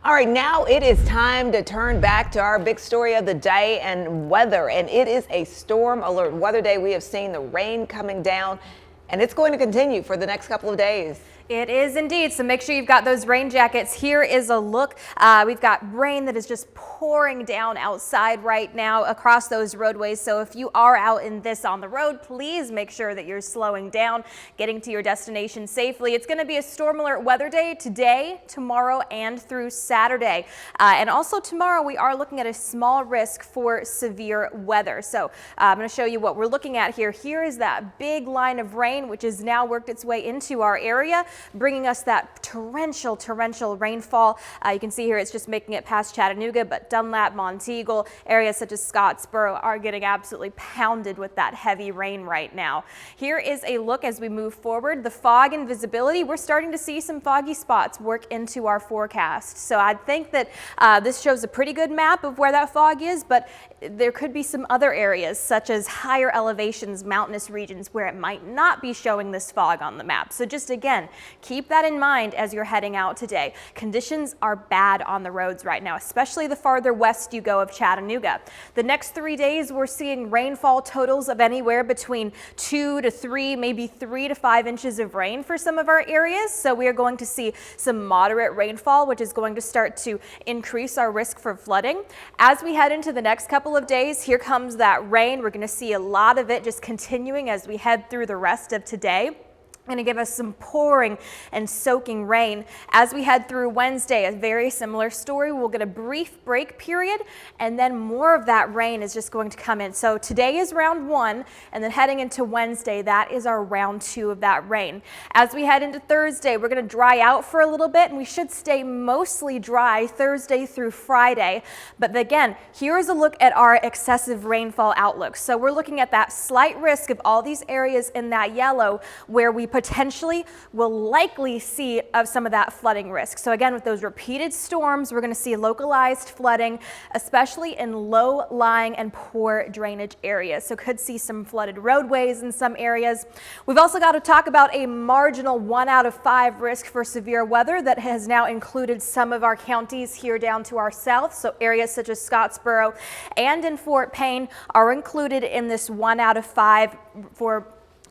All right, now it is time to turn back to our big story of the day and weather. And it is a storm alert weather day. We have seen the rain coming down, and it's going to continue for the next couple of days. It is indeed. So make sure you've got those rain jackets. Here is a look. We've got rain that is just pouring down outside right now across those roadways. So if you are out in this on the road, please make sure that you're slowing down, getting to your destination safely. It's going to be a storm alert weather day today, tomorrow, and through Saturday. And also tomorrow, we are looking at a small risk for severe weather. So I'm going to show you what we're looking at here. Here is that big line of rain, which has now worked its way into our area, bringing us that torrential rainfall. You can see here it's just making it past Chattanooga, but Dunlap, Monteagle, areas such as Scottsboro are getting absolutely pounded with that heavy rain right now. Here is a look as we move forward. The fog and visibility, we're starting to see some foggy spots work into our forecast. So I think that this shows a pretty good map of where that fog is, but there could be some other areas such as higher elevations, mountainous regions where it might not be showing this fog on the map. So just again, keep that in mind as you're heading out today. Conditions are bad on the roads right now, especially the farther west you go of Chattanooga. The next 3 days, we're seeing rainfall totals of anywhere between 2 to 3, maybe 3 to 5 inches of rain for some of our areas. So we are going to see some moderate rainfall, which is going to start to increase our risk for flooding. As we head into the next couple of days, here comes that rain. We're going to see a lot of it just continuing as we head through the rest of today. Going to give us some pouring and soaking rain. As we head through Wednesday, a very similar story. We'll get a brief break period, and then more of that rain is just going to come in. So today is round 1, and then heading into Wednesday, that is our round 2 of that rain. As we head into Thursday, we're going to dry out for a little bit, and we should stay mostly dry Thursday through Friday. But again, here is a look at our excessive rainfall outlook. So we're looking at that slight risk of all these areas in that yellow where we potentially will likely see some of that flooding risk. So again, with those repeated storms, we're going to see localized flooding, especially in low-lying and poor drainage areas. So could see some flooded roadways in some areas. We've also got to talk about a marginal 1 out of 5 risk for severe weather that has now included some of our counties here down to our south. So areas such as Scottsboro and in Fort Payne are included in this 1 out of 5 for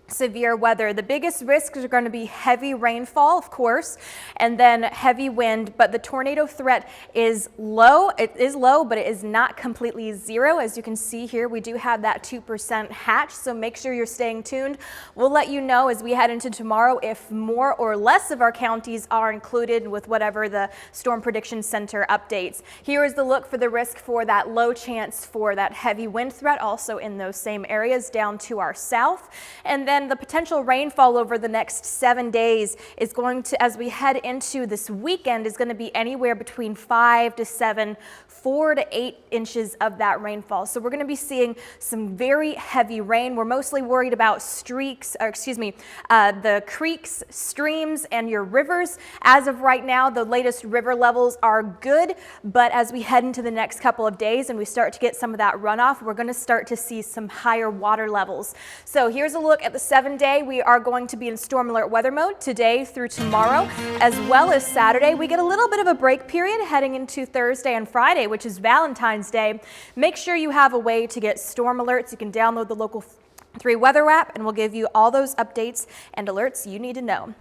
severe weather. The biggest risks are going to be heavy rainfall, of course, and then heavy wind, but the tornado threat is low. It is low, but it is not completely zero. As you can see here, we do have that 2% hatch, so make sure you're staying tuned. We'll let you know as we head into tomorrow if more or less of our counties are included with whatever the Storm Prediction Center updates. Here is the look for the risk for that low chance for that heavy wind threat, also in those same areas down to our south. And then the potential rainfall over the next 7 days is going to, as we head into this weekend, is going to be anywhere between 5 to 7, 4 to 8 inches of that rainfall. So we're going to be seeing some very heavy rain. We're mostly worried about the creeks, streams, and your rivers. As of right now, the latest river levels are good, but as we head into the next couple of days and we start to get some of that runoff, we're going to start to see some higher water levels. So here's a look at the 7-day. We are going to be in storm alert weather mode today through tomorrow, as well as Saturday. We get a little bit of a break period heading into Thursday and Friday, which is Valentine's Day. Make sure you have a way to get storm alerts. You can download the Local 3 weather app, and we'll give you all those updates and alerts you need to know.